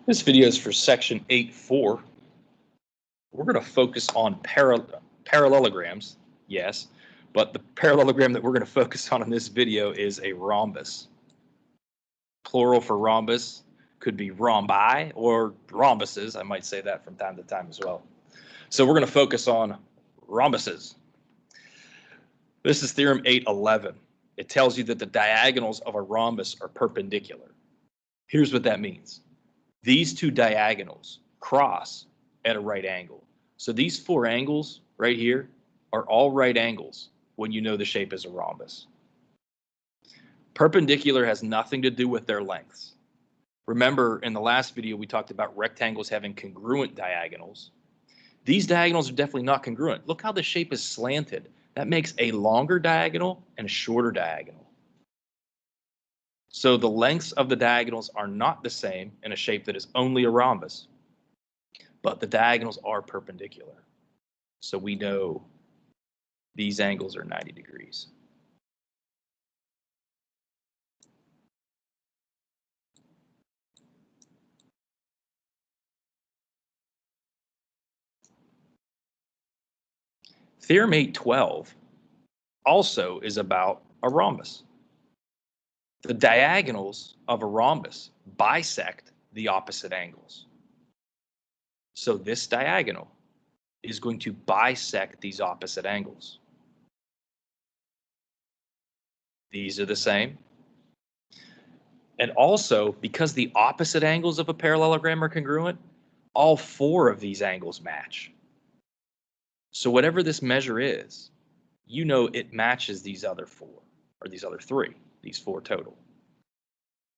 This video is for section 8.4. We're going to focus on parallelograms, yes, but the parallelogram that we're going to focus on in this video is a rhombus. Plural for rhombus could be rhombi or rhombuses. I might say that from time to time as well. So we're going to focus on rhombuses. This is theorem 8.11. It tells you that the diagonals of a rhombus are perpendicular. Here's what that means. These two diagonals cross at a right angle. So these four angles right here are all right angles when you know the shape is a rhombus. Perpendicular has nothing to do with their lengths. Remember, in the last video, we talked about rectangles having congruent diagonals. These diagonals are definitely not congruent. Look how the shape is slanted. That makes a longer diagonal and a shorter diagonal. So the lengths of the diagonals are not the same in a shape that is only a rhombus, but the diagonals are perpendicular. So we know these angles are 90 degrees. Theorem 8.12 also is about a rhombus. The diagonals of a rhombus bisect the opposite angles. So this diagonal is going to bisect these opposite angles. These are the same. And also, because the opposite angles of a parallelogram are congruent, all four of these angles match. So whatever this measure is, you know it matches these other four, or these other three, these four total.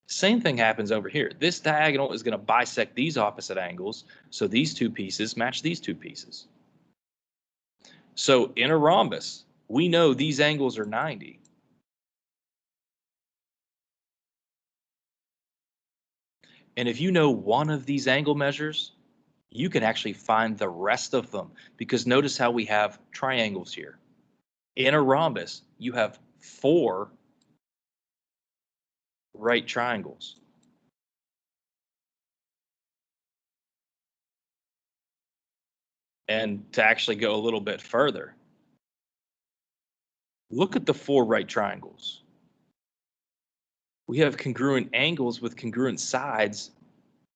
Same thing happens over here. This diagonal is going to bisect these opposite angles, so these two pieces match these two pieces. So in a rhombus, we know these angles are 90. And if you know one of these angle measures, you can actually find the rest of them, because notice how we have triangles here. In a rhombus, you have four right triangles. And to actually go a little bit further, look at the four right triangles. We have congruent angles with congruent sides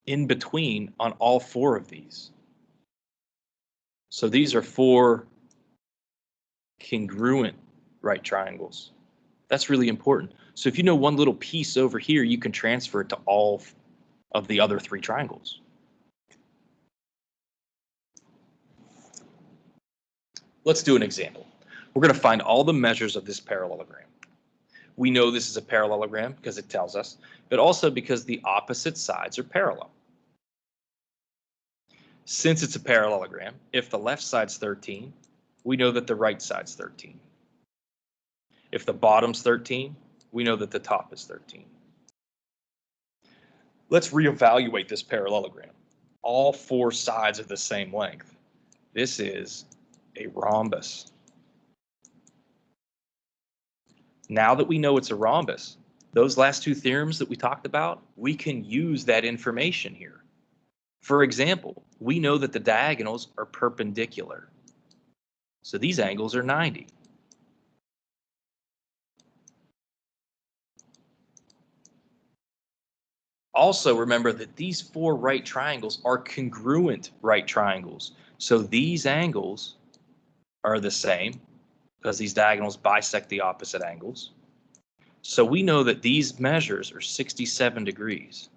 in between on all four of these. So these are four congruent right triangles. That's really important. So if you know one little piece over here, you can transfer it to all of the other three triangles. Let's do an example. We're going to find all the measures of this parallelogram. We know this is a parallelogram because it tells us, but also because the opposite sides are parallel. Since it's a parallelogram, if the left side's 13, we know that the right side's 13. If the bottom's 13, we know that the top is 13. Let's reevaluate this parallelogram. All four sides are the same length. This is a rhombus. Now that we know it's a rhombus, those last two theorems that we talked about, we can use that information here. For example, we know that the diagonals are perpendicular. So these angles are 90. Also remember that these four right triangles are congruent right triangles. So these angles are the same because these diagonals bisect the opposite angles. So we know that these measures are 67 degrees.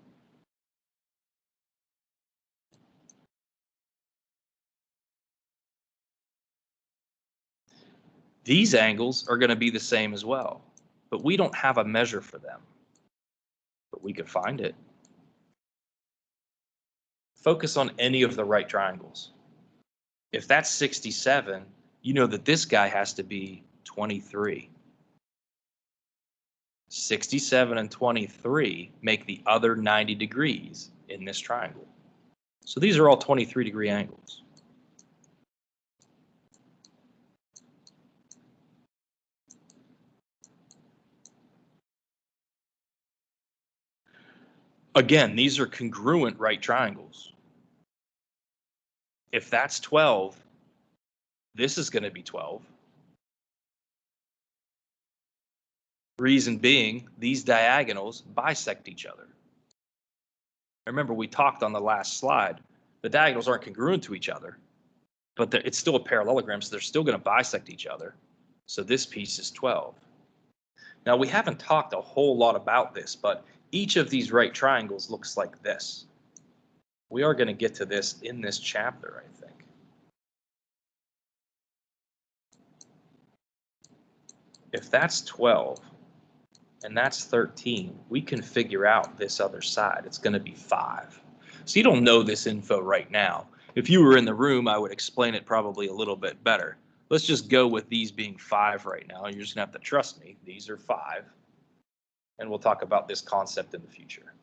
These angles are going to be the same as well, but we don't have a measure for them. But we could find it. Focus on any of the right triangles. If that's 67, you know that this guy has to be 23. 67 and 23 make the other 90 degrees in this triangle. So these are all 23-degree angles. Again, these are congruent right triangles. If that's 12, this is going to be 12. Reason being, these diagonals bisect each other. Remember, we talked on the last slide, the diagonals aren't congruent to each other, but it's still a parallelogram, so they're still going to bisect each other. So this piece is 12. Now, we haven't talked a whole lot about this, but each of these right triangles looks like this. We are going to get to this in this chapter, I think. If that's 12 and that's 13, we can figure out this other side. It's going to be 5. So you don't know this info right now. If you were in the room, I would explain it probably a little bit better. Let's just go with these being 5 right now. You're just going to have to trust me. These are 5. And we'll talk about this concept in the future.